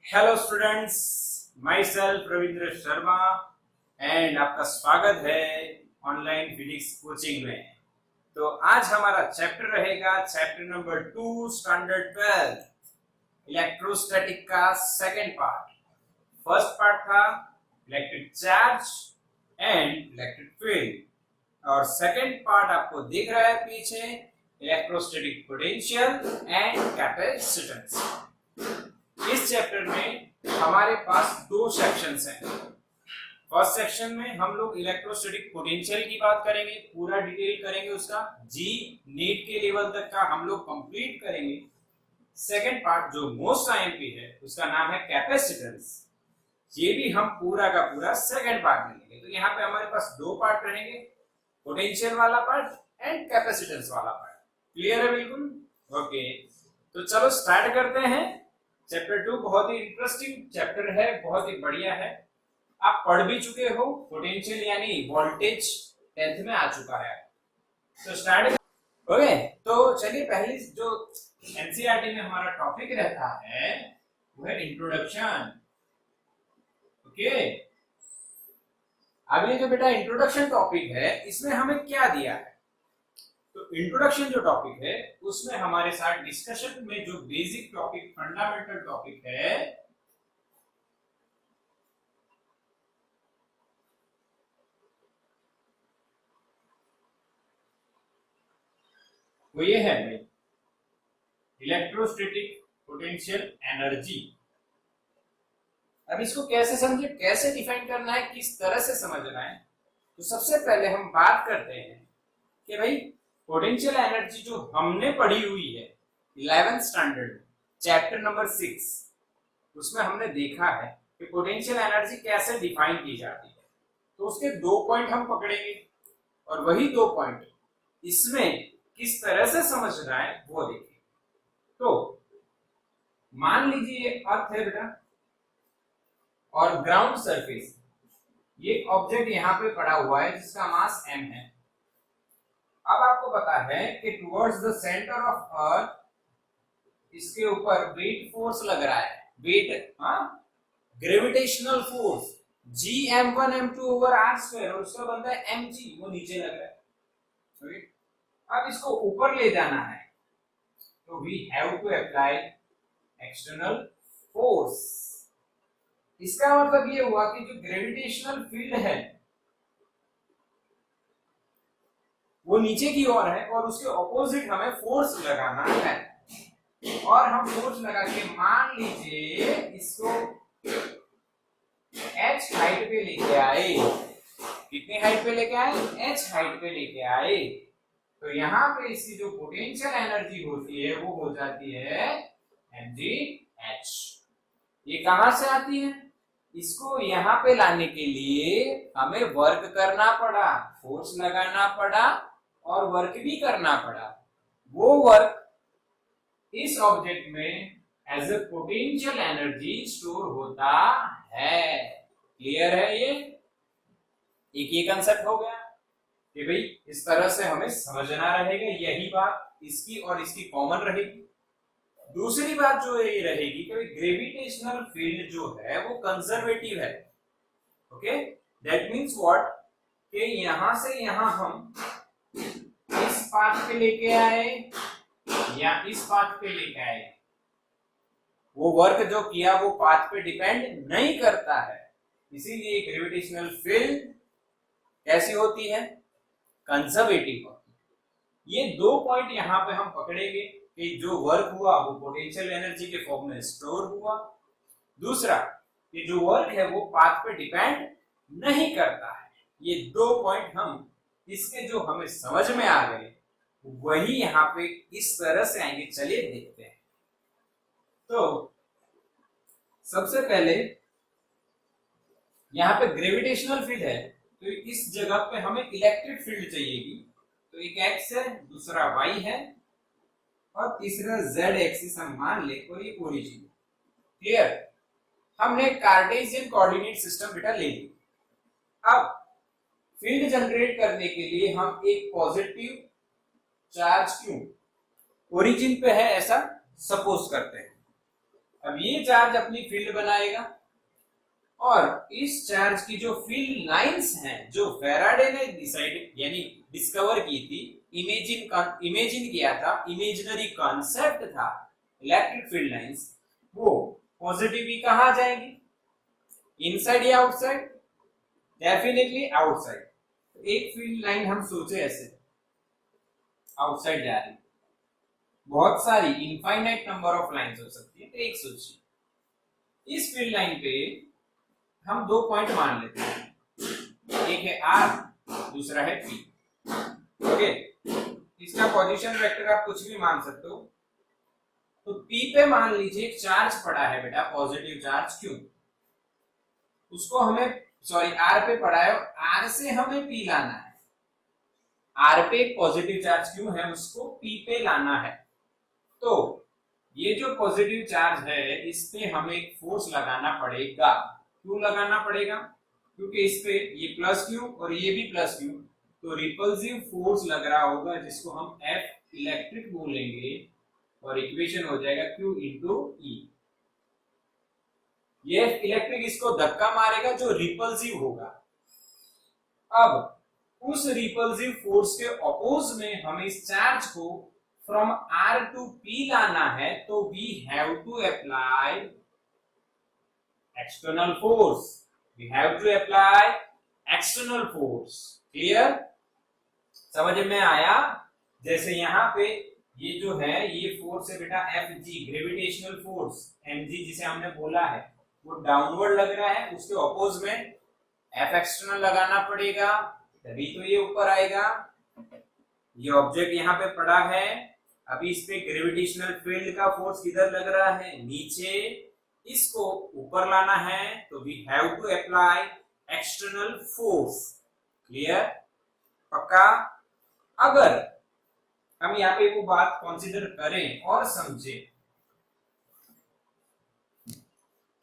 Hello students, my self Ravindra Sharma and आपका स्वागत है ऑनलाइन फिजिक्स कोचिंग में। तो आज हमारा चैप्टर रहेगा चैप्टर नंबर 2 स्टैंडर्ड 12 इलेक्ट्रोस्टैटिक का सेकंड पार्ट। फर्स्ट पार्ट था electric charge and electric field और सेकंड पार्ट आपको दिख रहा है पीछे इलेक्ट्रोस्टैटिक पोटेंशियल एंड कैपेसिटेंस। इस चैप्टर में हमारे पास दो सेक्शंस हैं। फर्स्ट सेक्शन में हम लोग इलेक्ट्रोस्टैटिक पोटेंशियल की बात करेंगे, पूरा डिटेल करेंगे उसका, जी नीट के लेवल तक का हम लोग कंप्लीट करेंगे। सेकंड पार्ट जो मोस्ट आईएमपी है उसका नाम है कैपेसिटेंस, ये भी हम पूरा का पूरा सेकंड पार्ट में लेंगे। तो यहाँ पे हमारे पास दो पार्ट रहेंगे, पोटेंशियल वाला पार्ट एंड कैपेसिटेंस वाला पार्ट। क्लियर है बिल्कुल? ओके, तो चलो स्टार्ट करते हैं। चैप्टर 2 बहुत ही इंटरेस्टिंग चैप्टर है, बहुत ही बढ़िया है। आप पढ़ भी चुके हो, पोटेंशियल यानी वोल्टेज 10th में आ चुका है। तो स्टार्ट ओके, तो चलिए पहली जो एनसीईआरटी में हमारा टॉपिक रहता है वो है इंट्रोडक्शन। ओके, अब ये जो बेटा इंट्रोडक्शन टॉपिक है इसमें हमें क्या दिया है? तो इंट्रोडक्शन जो टॉपिक है उसमें हमारे साथ डिस्कशन में जो बेसिक टॉपिक फंडामेंटल टॉपिक है वो ये है भाई, इलेक्ट्रोस्टैटिक पोटेंशियल एनर्जी। अब इसको कैसे समझे, कैसे डिफाइन करना है, किस तरह से समझना है? तो सबसे पहले हम बात करते हैं कि भाई पोटेंशियल एनर्जी जो हमने पढ़ी हुई है 11th स्टैंडर्ड चैप्टर नंबर 6, उसमें हमने देखा है कि पोटेंशियल एनर्जी कैसे डिफाइन की जाती है। तो उसके दो पॉइंट हम पकड़ेंगे और वही दो पॉइंट इसमें किस तरह से समझना है वो देखेंगे। तो मान लीजिए ये अर्थ है बेटा और ग्राउंड सरफेस, ये ऑब्जेक्ट यहाँ पे पड़ा हुआ है जिसका मास m है। अब आपको पता है कि towards the centre of earth इसके ऊपर वेट फोर्स लग रहा है, wait gravitational force Gm1 m2 over r² और उसका बनता है mg, वो नीचे लग रहा है। अब इसको ऊपर ले जाना है तो we have to apply external force. इसका मतलब ये हुआ कि जो ग्रेविटेशनल फील्ड है वो नीचे की ओर है और उसके ऑपोजिट हमें फोर्स लगाना है। और हम फोर्स लगा के मान लीजिए इसको h हाइट पे लेके आए। कितनी हाइट पे लेके आए? h हाइट पे लेके आए। तो यहाँ पे इसकी जो पोटेंशियल एनर्जी होती है वो हो जाती है mgh। ये कहां से आती है? इसको यहाँ पे लाने के लिए हमें वर्क करना पड़ा, फोर्स लगाना पड़ा और वर्क भी करना पड़ा। वो वर्क इस ऑब्जेक्ट में as a potential energy store होता है। क्लियर है? ये कंसेप्ट हो गया कि भाई इस तरह से हमें समझना रहेगा। यही बात इसकी और इसकी कॉमन रहेगी। दूसरी बात जो ये रहेगी कि ग्रेविटेशनल फील्ड जो है वो कंजर्वेटिव है। ओके, दैट मींस व्हाट कि यहां से यहां हम इस पाथ पे लेके आए या इस पाथ पे लेके आए, वो वर्क जो किया वो पाथ पे डिपेंड नहीं करता है। इसीलिए ग्रेविटेशनल फील्ड कैसी होती है? कंजर्वेटिव होती है। ये दो पॉइंट यहाँ पे हम पकड़ेंगे कि जो वर्क हुआ वो पोटेंशियल एनर्जी के फॉर्म में स्टोर हुआ। दूसरा कि जो वर्क है वो पाथ पे डिपेंड नहीं करता है। ये दो पॉइंट हम इसके जो हमें समझ में आ गए वही यहाँ पे इस तरह से आएंगे। चलिए देखते हैं। तो सबसे पहले यहाँ पे ग्रेविटेशनल फील्ड है तो इस जगह पे हमें इलेक्ट्रिक फील्ड चाहिएगी। तो एक एक्स है, दूसरा वाई है और तीसरा जेड एक्सिस हम मान ले और ये ओरिजिन। क्लियर? हमने कार्टेशियन कोऑर्डिनेट सिस्टम बेटा ले लिया। अब फील्ड जनरेट करने के लिए हम एक पॉजिटिव चार्ज क्यों ओरिजिन पे है ऐसा सपोज करते हैं। अब ये चार्ज अपनी फील्ड बनाएगा और इस चार्ज की जो फील्ड लाइंस हैं जो फैराडे ने डिसाइड यानी डिस्कवर की थी, इमेजिन किया था, इमेजिनरी कॉन्सेप्ट था इलेक्ट्रिक फील्ड लाइंस, वो पॉजिटिव भी कहाँ जाएंगी, इनसाइड या आउटसाइड? Definitely outside. तो एक फील्ड लाइन हम सोचे ऐसे आउटसाइड जा रही, बहुत सारी इनफाइनाइट नंबर ऑफ लाइंस हो सकती है, तो एक सोचिए इस फील्ड लाइन पे हम दो पॉइंट मान लेते हैं, एक है आर, दूसरा है पी। ओके, इसका पोजीशन वेक्टर आप कुछ भी मान सकते हो। तो पी पे मान लीजिए एक चार्ज पड़ा है बेटा, पॉजिटिव चार्ज क्यू, उसको हमें सॉरी आर पे पड़ा है, आर से हमें पी लाना है। आर पे एक पॉजिटिव चार्ज क्यू है, उसको पी पे लाना है। तो ये जो पॉजिटिव चार्ज है इस पे हमें एक फोर्स लगाना पड़ेगा। क्यों लगाना पड़ेगा? क्योंकि इस पे ये प्लस क्यू और ये भी प्लस क्यू, तो रिपल्सिव फोर्स लग रहा होगा जिसको हम एफ इलेक्ट्रिक बोलेंगे और इक्वेशन हो जाएगा Q इंटू ई। ये इलेक्ट्रिक इसको धक्का मारेगा जो रिपल्सिव होगा। अब उस रिपल्सिव फोर्स के अपोज में हमें इस चार्ज को फ्रॉम R टू P लाना है, तो we have to apply external force, we have to apply external force. Clear? समझ में आया? जैसे यहाँ पे ये जो है ये फोर्स है बेटा Fg, ग्रेविटेशनल फोर्स mg जिसे हमने बोला है, वो डाउनवर्ड लग रहा है, उसके अपोज में F एक्सटर्नल लगाना पड़ेगा, तभी तो ये ऊपर आएगा। ये ऑब्जेक्ट यहाँ पे पड़ा है, अभी इस पे ग्रेविटेशनल फील्ड का फोर्स किधर लग रहा है? नीचे, इसको ऊपर लाना है, तो we have to apply external force. Clear? पक्का? अगर हम यहाँ पे वो बात कंसीडर करें और समझें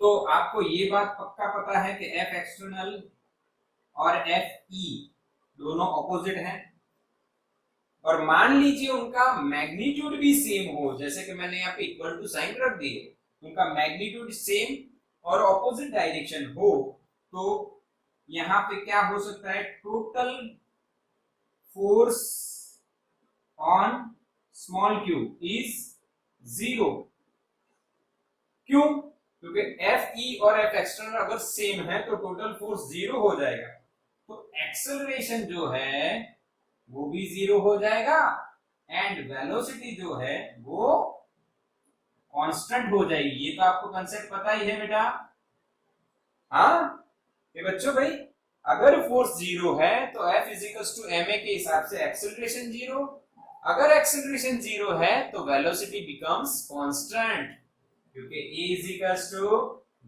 तो आपको ये बात पक्का पता है कि F एक्सटर्नल और F ई दोनों ऑपोजिट हैं, और मान लीजिए उनका मैग्नीट्यूड भी सेम हो, जैसे कि मैंने यहाँ पे इक्वल टू साइन रख दिए, उनका मैग्नीट्यूड सेम और ऑपोजिट डायरेक्शन हो, तो यहाँ पे क्या हो सकता है? Total force on small q is 0। क्यों? क्योंकि F ई और F एक्सटर्नल अगर सेम है तो टोटल फोर्स 0 हो जाएगा, तो एक्सेलरेशन जो है वो भी 0 हो जाएगा एंड वेलोसिटी जो है वो कांस्टेंट हो जाएगी। ये तो आपको कांसेप्ट पता ही है बेटा। हाँ ये बच्चों, भाई अगर फोर्स 0 है तो F इज टू ma के हिसाब से एक्सेलरेशन 0, अगर एक्सेलरेशन 0 है तो वेलोसिटी बिकम्स कांस्टेंट, क्योंकि a is equals to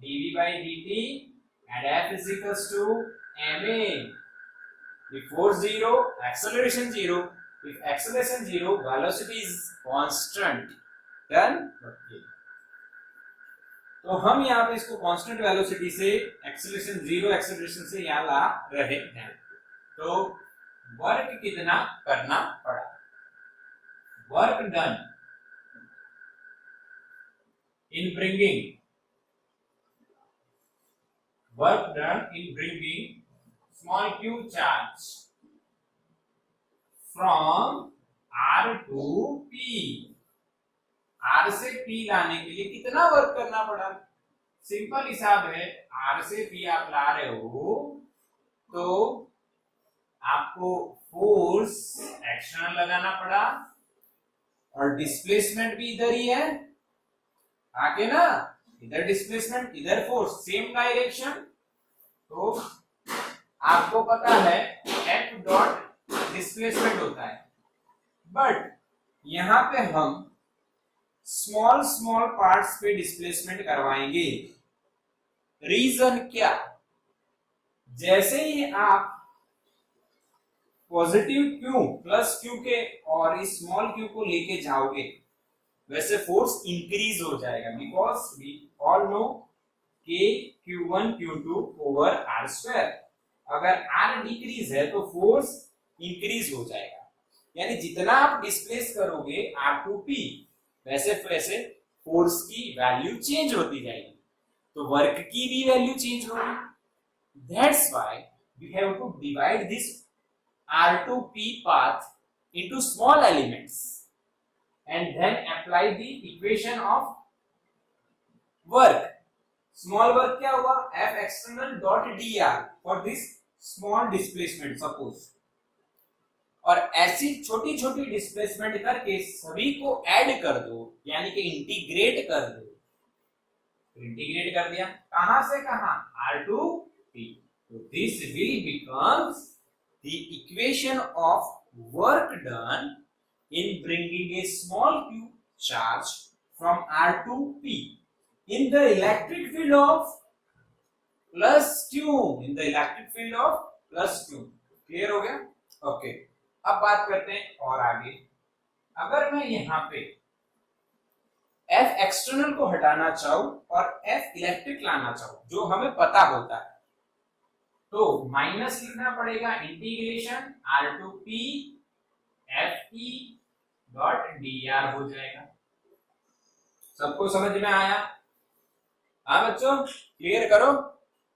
dv by dt and f is equals to ma. If force 0, acceleration 0. If acceleration 0, velocity is constant. Done? Okay. तो हम यहाँ पे इसको कांस्टेंट वेलोसिटी से एक्सेलरेशन 0 एक्सेलरेशन से यहाँ ला रहे हैं। तो वर्क कितना करना पड़ा? Work done in bringing small q charge from R to P, R से P लाने के लिए कितना वर्क करना पड़ा? सिंपल हिसाब है, R से P आप ला रहे हो तो आपको फोर्स एक्सटर्नल लगाना पड़ा और डिस्प्लेसमेंट भी इधर ही है आगे ना, इधर डिस्प्लेसमेंट इधर फोर्स, सेम डायरेक्शन। तो आपको पता है F डॉट डिस्प्लेसमेंट होता है, बट यहां पे हम स्मॉल स्मॉल पार्ट्स पे डिस्प्लेसमेंट करवाएंगे। रीजन क्या? जैसे ही आप पॉजिटिव Q प्लस Q के और इस स्मॉल q को लेके जाओगे वैसे फोर्स इंक्रीज हो जाएगा, because we all know k q1 q2 over r square. अगर r डिक्रीज है तो फोर्स इंक्रीज हो जाएगा, यानी जितना आप डिस्प्लेस करोगे r टू p वैसे वैसे फोर्स की वैल्यू चेंज होती जाएगी, तो वर्क की भी वैल्यू चेंज होगी। That's why we have to divide this R2P path into small elements and then apply the equation of work. Small work क्या हुआ? F external dot dr for this small displacement suppose. और ऐसी छोटी छोटी displacement करके सभी को add कर दो, यानी कि इंटीग्रेट कर दो। इंटीग्रेट कर दिया, कहां से कहां? R2P. So this will becomes the equation of work done in bringing a small q charge from R2P in the electric field of plus q, in the electric field of plus q. Clear हो गया? Okay, अब बात करते हैं और आगे। अगर मैं यहां पे F एक्सटर्नल को हटाना चाहूं और F इलेक्ट्रिक लाना चाहूं, जो हमें पता होता है, तो माइनस लिखना पड़ेगा integration R2P Fe dot dr हो जाएगा। सबको समझ में आया? हाँ बच्चों, क्लियर करो,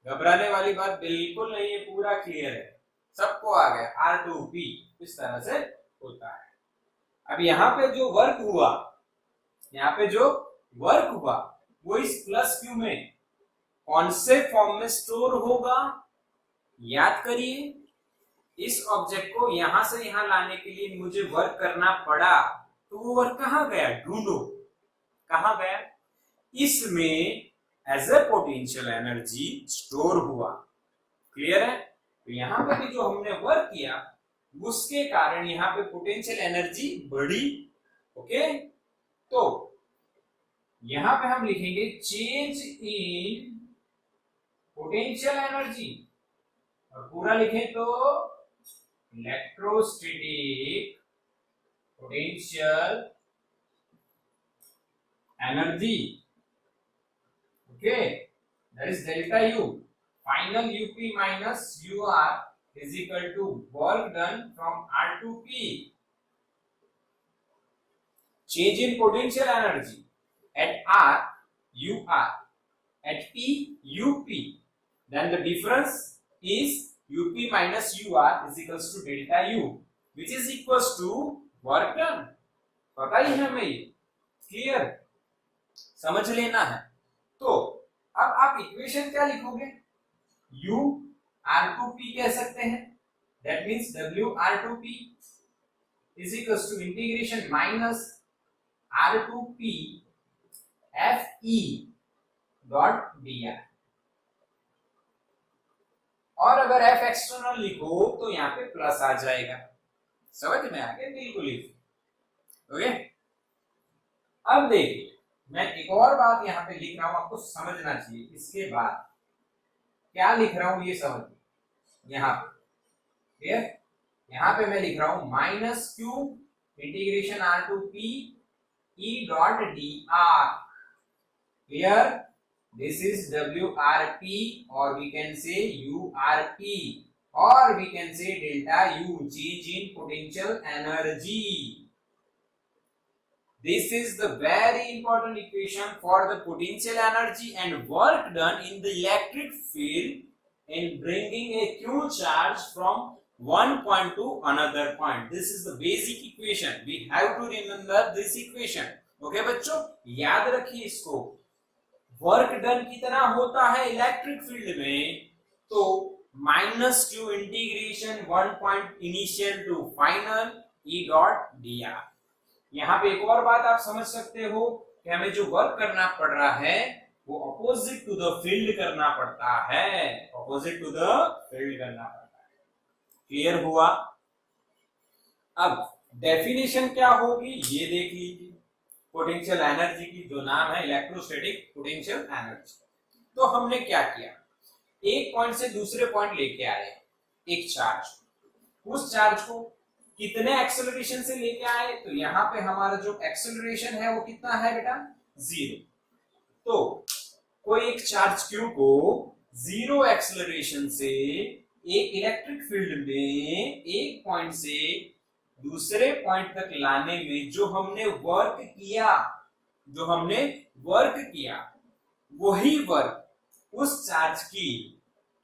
घबराने वाली बात बिल्कुल नहीं है, पूरा क्लियर है, सबको आ गया। R2P इस तरह से होता है। अब यहाँ पे जो वर्क हुआ, यहाँ पे जो वर्क हुआ वो इस प्लस क्यू में कौन से फॉर्म में स्टोर होगा? याद करिए, इस ऑब्जेक्ट को यहां से यहां लाने के लिए मुझे वर्क करना पड़ा, तो वो वर्क कहां गया? ढूंढो, कहां गया? इसमें as a potential energy store हुआ। क्लियर है? तो यहां पे भी जो हमने वर्क किया उसके कारण यहां पे पोटेंशियल एनर्जी बढ़ी। ओके, तो यहां पे हम लिखेंगे चेंज इन पोटेंशियल एनर्जी, और पूरा लिखें तो electrostatic potential energy. Okay, that is delta U, final UP minus UR is equal to work done from R2P. Change in potential energy at R UR, at P UP, then the difference is UP minus UR is equals to delta U, which is equals to work done. पता ही है हमें ये, clear? समझ लेना है। तो अब आप इक्वेशन क्या लिखोगे? U R2P कह सकते हैं, that means W R2P is equals to integration minus R2P Fe dot dr। और अगर F एक्सटर्नल लिखो तो यहाँ पे प्लस आ जाएगा। समझ में आ गया? बिल्कुल ही। ओके, अब देखिए, मैं एक और बात यहाँ पे लिख रहा हूं, आपको समझना चाहिए। इसके बाद क्या लिख रहा हूं ये समझिए। यहाँ पे क्लियर? यहाँ पे मैं लिख रहा हूं minus Q integration R2P E dot dr। Clear? This is WRP, or we can say URP, or we can say delta U, change in potential energy. This is the very important equation for the potential energy and work done in the electric field in bringing a Q charge from one point to another point. This is the basic equation. We have to remember this equation. Okay बच्चों, याद रखिए इसको। Work done कितना होता है electric field में? तो minus Q integration one point initial to final E dot dr। यहाँ पे एक और बात आप समझ सकते हो कि हमें जो वर्क करना पड़ रहा है वो अपोजिट टू द फील्ड करना पड़ता है, अपोजिट टू द फील्ड करना पड़ता है। क्लियर हुआ? अब डेफिनेशन क्या होगी ये देख लीजिए। पोटेंशियल एनर्जी की जो नाम है इलेक्ट्रोस्टैटिक पोटेंशियल एनर्जी। तो हमने क्या किया? एक पॉइंट से दूसरे पॉइंट लेके आए एक चार्ज, उस चार्ज को कितने एक्सेलरेशन से लेके आए? तो यहाँ पे हमारा जो एक्सेलरेशन है वो कितना है बेटा? 0। तो कोई एक चार्ज क्यू को 0 एक्सेलरेशन से एक इलेक्ट्रिक फील्ड में एक पॉइंट से दूसरे पॉइंट तक लाने में जो हमने वर्क किया जो हमने वर्क किया वही वर्क उस चार्ज की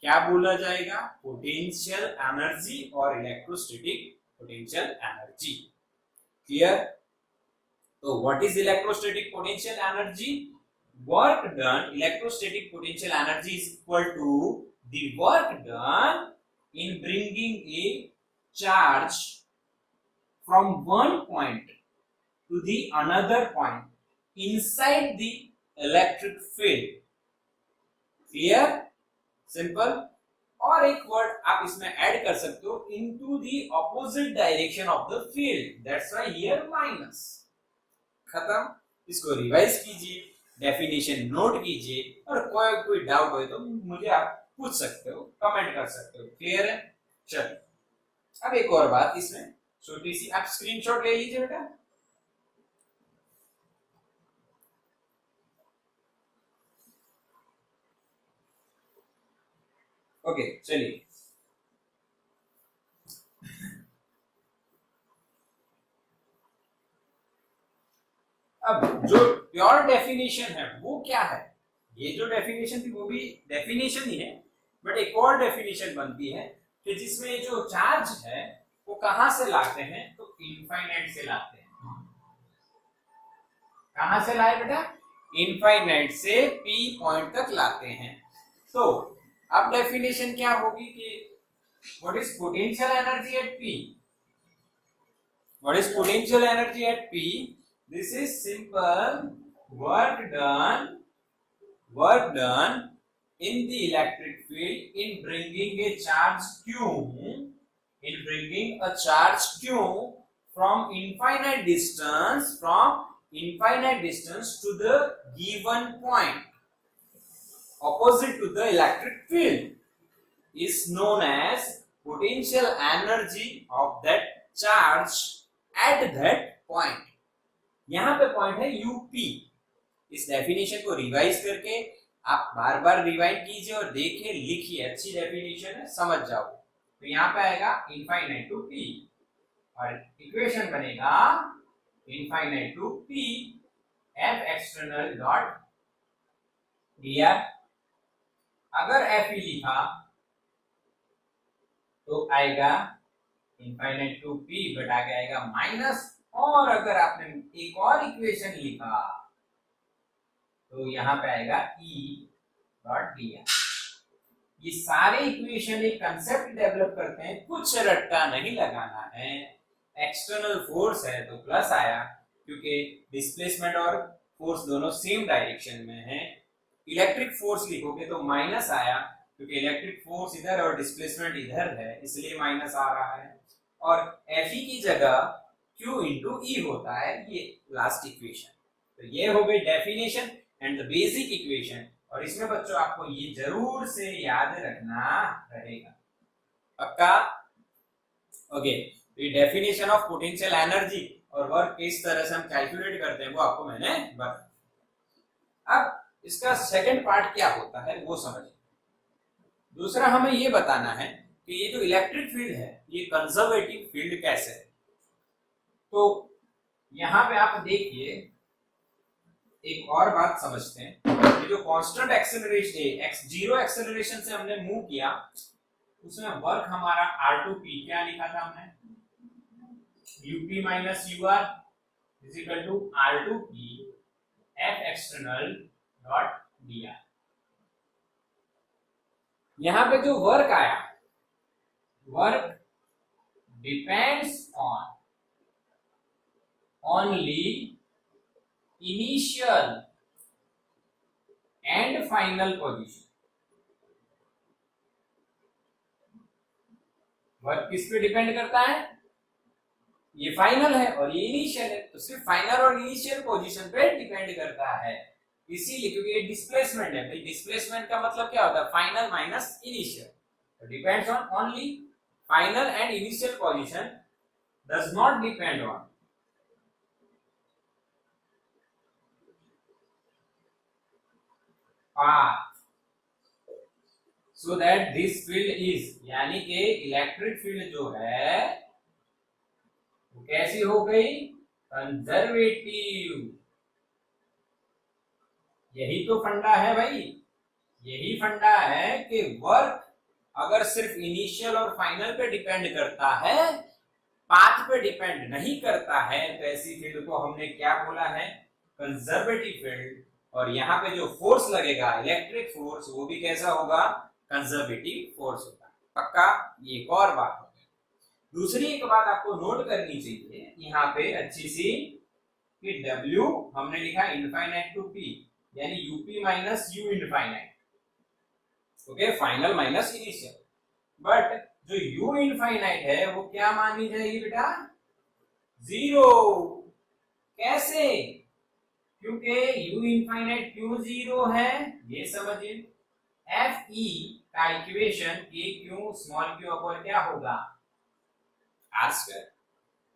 क्या बोला जाएगा, पोटेंशियल एनर्जी और इलेक्ट्रोस्टैटिक पोटेंशियल एनर्जी। क्लियर? तो what is electrostatic potential energy? Work done, electrostatic potential energy is equal to the work done in bringing a charge from one point to the another point inside the electric field. Clear? Simple. और एक word आप इसमें add कर सकते हो, into the opposite direction of the field. That's why here minus. खत्म। इसको revise कीजिए, डेफिनेशन नोट कीजिए, और कोई डाउट हो तो मुझे आप पूछ सकते हो, कमेंट कर सकते हो। क्लियर है? चलो अब एक और बात, इसमें छोटी सी आप स्क्रीनशॉट ले लीजिए बेटा। ओके चलिए, अब जो प्योर डेफिनेशन है वो क्या है? ये जो डेफिनेशन थी वो भी डेफिनेशन ही है, बट एक और डेफिनेशन बनती है कि जिसमें जो चार्ज है वो कहां से लाते हैं, तो इनफाइनाइट से लाते हैं। कहां से लाए बेटा? इनफाइनाइट से P पॉइंट तक लाते हैं। तो अब डेफिनेशन क्या होगी कि what is potential energy at P? What is potential energy at P? This is simple work done in the electric field in bringing a charge q from infinite distance to the given point opposite to the electric field is known as potential energy of that charge at that point. यहां पे point है UP. इस definition को revise करके आप बार बार revise कीजिए और देखिए, लिखिए, अच्छी डेफिनेशन है, समझ जाओ। तो यहाँ पे आएगा इनफाइनाइट टू पी, और इक्वेशन बनेगा infinite to P F external dot dr। अगर एफ ही लिखा तो आएगा इनफाइनाइट टू पी, बट आगे आएगा माइनस, और अगर आपने एक और इक्वेशन लिखा तो यहां पे आएगा E डॉट dr। ये सारे इक्वेशन एक कंसेप्ट डेवलप करते हैं, कुछ रट्टा नहीं लगाना है। एक्सटर्नल फोर्स है तो प्लस आया, क्योंकि डिस्प्लेसमेंट और फोर्स दोनों सेम डायरेक्शन में है। इलेक्ट्रिक फोर्स लिखोगे तो माइनस आया, क्योंकि इलेक्ट्रिक फोर्स इधर और डिस्प्लेसमेंट इधर है, इसलिए माइनस आ रहा है। और Fe की जगह Q इंटू E होता है, ये लास्ट इक्वेशन। तो ये हो गई definition and the basic equation, और इसमें बच्चों आपको ये जरूर से याद रखना रहेगा। पक्का? ओके, तो ये डेफिनेशन ऑफ पोटेंशियल एनर्जी और वर्क किस तरह से हम कैलकुलेट करते हैं वो आपको मैंने बताया। अब इसका सेकंड पार्ट क्या होता है वो समझिए। दूसरा हमें ये बताना है कि ये जो इलेक्ट्रिक फील्ड है ये कंजर्वेटिव फील्ड कैसे है। तो यहां पे आप देखिए, एक और बात समझते हैं। ये जो कांस्टेंट एक्सेलरेशन x0 एक्सेलरेशन से हमने मूव किया, उसमें वर्क हमारा r2p क्या लिखा था हमने, up minus ur is equal to r2p f external dot dr। यहां पे जो वर्क आया, work depends on only initial and final position। Work किस पे डिपेंड करता है? ये फाइनल है और ये इनिशियल है, तो सिर्फ फाइनल और इनिशियल पोजीशन पे डिपेंड करता है। इसीलिए क्योंकि ये डिस्प्लेसमेंट है, भाई डिस्प्लेसमेंट का मतलब क्या होता है? Final minus initial. तो depends on only final and initial position, does not depend on path, so that this field is, यानी कि इलेक्ट्रिक फील्ड जो है वो कैसी हो गई? कंजर्वेटिव। यही तो फंडा है भाई, यही फंडा है कि वर्क अगर सिर्फ इनिशियल और फाइनल पे डिपेंड करता है, पाथ पे डिपेंड नहीं करता है, तो ऐसी फील्ड को हमने क्या बोला है, कंजर्वेटिव फील्ड। और यहाँ पे जो फोर्स लगेगा इलेक्ट्रिक फोर्स, वो भी कैसा होगा, कंजर्वेटिव फोर्स होगा। पक्का? ये एक और बात हो गई। दूसरी एक बात आपको नोट करनी चाहिए यहाँ पे अच्छी सी, कि W हमने लिखा इनफाइनाइट टू P, यानी UP minus you infinite, okay, final minus initial. But जो u इनफाइनाइट है वो क्या मानी जाएगी बेटा, जीरो। कैसे? क्योंकि u इनफाइनाइट क्यों जीरो है, ये समझिए। एफ ई का equation k Q small Q upon क्या होगा, आर स्क्वायर।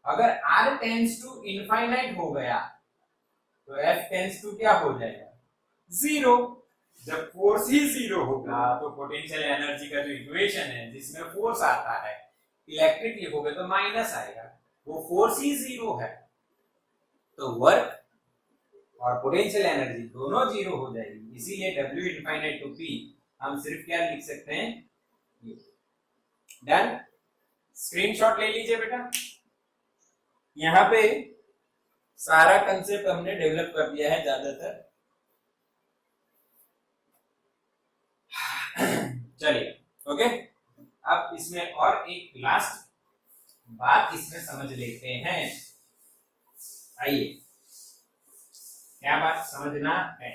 अगर r टेंड्स टू इनफाइनाइट हो गया तो f टेंड्स टू क्या हो जाएगा, जीरो। जब फोर्स ही जीरो होगा तो पोटेंशियल एनर्जी का जो इक्वेशन है जिसमें फोर्स आता है, इलेक्ट्रिक लिखोगे तो माइनस आएगा, वो फोर्स ही जीरो है, तो वर्क और पोटेंशियल एनर्जी दोनों जीरो हो जाएगी। इसीलिए W इनफाइनाइट टू P हम सिर्फ क्या लिख सकते हैं, डन। स्क्रीनशॉट ले लीजिए बेटा। यहाँ पे सारा कंसेप्ट हमने डेवलप कर दिया है ज्यादातर। चलिए, ओके। अब इसमें और एक लास्ट बात इसमें समझ लेते हैं। आइए, क्या बात समझना है,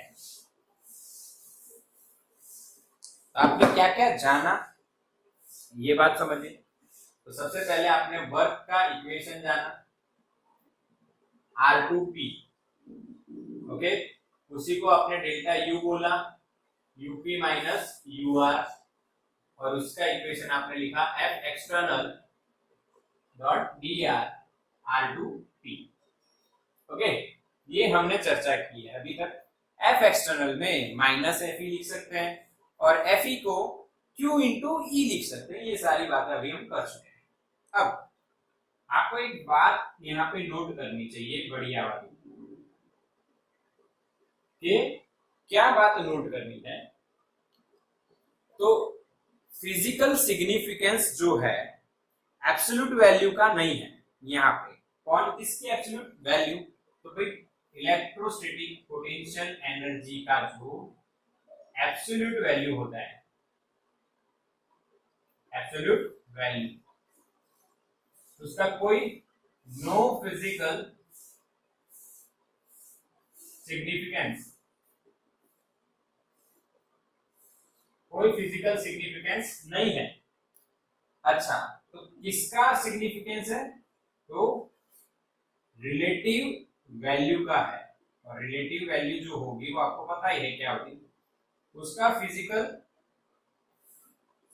तो आपने क्या क्या जाना ये बात समझिए। तो सबसे पहले आपने वर्क का इक्वेशन जाना, R2P, ओके, उसी को आपने डेल्टा U बोला, UP माइनस UR, और उसका इक्वेशन आपने लिखा F external dot DR R2P, okay. ये हमने चर्चा की है अभी तक। F एक्सटर्नल में माइनस FE लिख सकते हैं और FE को Q इंटू E लिख सकते हैं। ये सारी बातें अभी हम कर चुके हैं। अब आपको एक बात यहाँ पे नोट करनी चाहिए, बढ़िया वाली, कि क्या बात नोट करनी है, तो फिजिकल सिग्निफिकेंस जो है एब्सोल्यूट वैल्यू का नहीं है यहाँ पे। कौन किसकी एब्सोल्यूट वैल्यू, तो भाई इलेक्ट्रोस्टैटिक पोटेंशियल एनर्जी का जो एब्सोल्यूट वैल्यू होता है, एब्सोल्यूट वैल्यू, उसका कोई नो फिजिकल सिग्निफिकेंस, कोई फिजिकल सिग्निफिकेंस नहीं है। अच्छा, तो किसका सिग्निफिकेंस है, तो रिलेटिव वैल्यू का है। और रिलेटिव वैल्यू जो होगी वो आपको पता ही है क्या होगी, उसका फिजिकल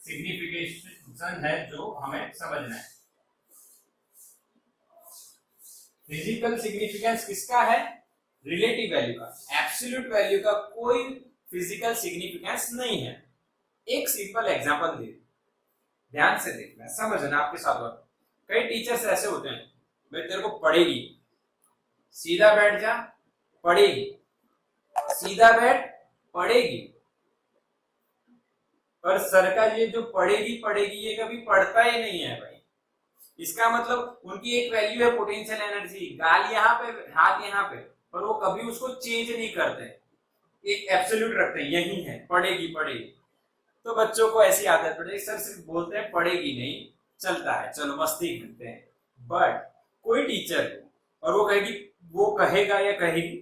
सिग्निफिकेशन है जो हमें समझना है। फिजिकल सिग्निफिकेंस किसका है, रिलेटिव वैल्यू का। एब्सोल्यूट वैल्यू का कोई फिजिकल सिग्निफिकेंस नहीं है। एक सिंपल एग्जांपल दे, ध्यान से देखना, समझना आपके साथ। और कई टीचर्स ऐसे होते हैं, भाई तेरे को पढ़ेगी, सीधा बैठ जा, पढ़ेगी, सीधा बैठ, पढ़ेगी, पर सर का ये जो पढ़ेगी पढ़ेगी ये कभी पढ़ता ही नहीं है भाई। इसका मतलब उनकी एक वैल्यू है पोटेंशियल एनर्जी, गाल यहाँ पे, हाथ यहाँ पे, पर वो कभी उसको चेंज नहीं करते, एक एब्सोल्यूट रखते हैं, यही है, पढ़ेगी पढ़ेगी। तो बच्चों को ऐसी आदत पड़ेगी, सर सिर्फ बोलते हैं पढ़ेगी नहीं, चलता है, चलो मस्ती करते हैं। बट कोई टीचर और वो कहेगी, वो कहेगा या कहेगी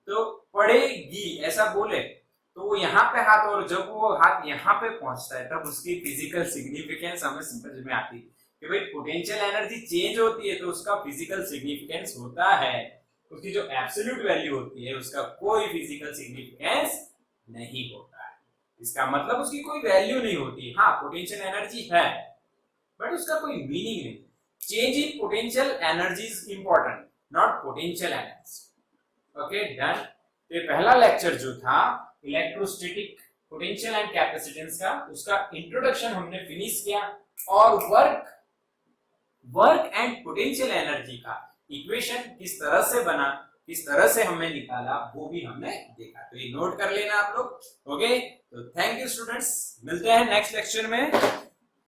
तो पढ़ेगी ऐसा बोले, तो वो यहाँ पे हाथ, और जब वो हाथ यहाँ पे पहुंचता है तब उसकी फिजिकल सिग्निफिकेंस हमें समझ में आती है कि भाई पोटेंशियल एनर्जी चेंज होती है तो उसका फिजिकल सिग्निफिकेंस होता है। उसकी जो एब्सोल्यूट वैल्यू होती है उसका कोई फिजिकल सिग्निफिकेंस नहीं होता है। इसका मतलब उसकी कोई वैल्यू नहीं होती। हाँ, पोटेंशियल एनर्जी है बट उसका कोई मीनिंग नहीं। Change in potential energy is important, not potential energy. Okay, done. तो पहला लेक्चर जो था इलेक्ट्रोस्टैटिक पोटेंशियल एंड कैपेसिटेंस का, उसका इंट्रोडक्शन हमने फिनिश किया। और वर्क एंड पोटेंशियल एनर्जी का इक्वेशन किस तरह से बना किस तरह से हमने निकाला वो भी हमने देखा, तो ये नोट कर लेना आप लोग। ओके, तो थैंक यू स्टूडेंट्स, मिलते हैं नेक्स्ट लेक्चर में।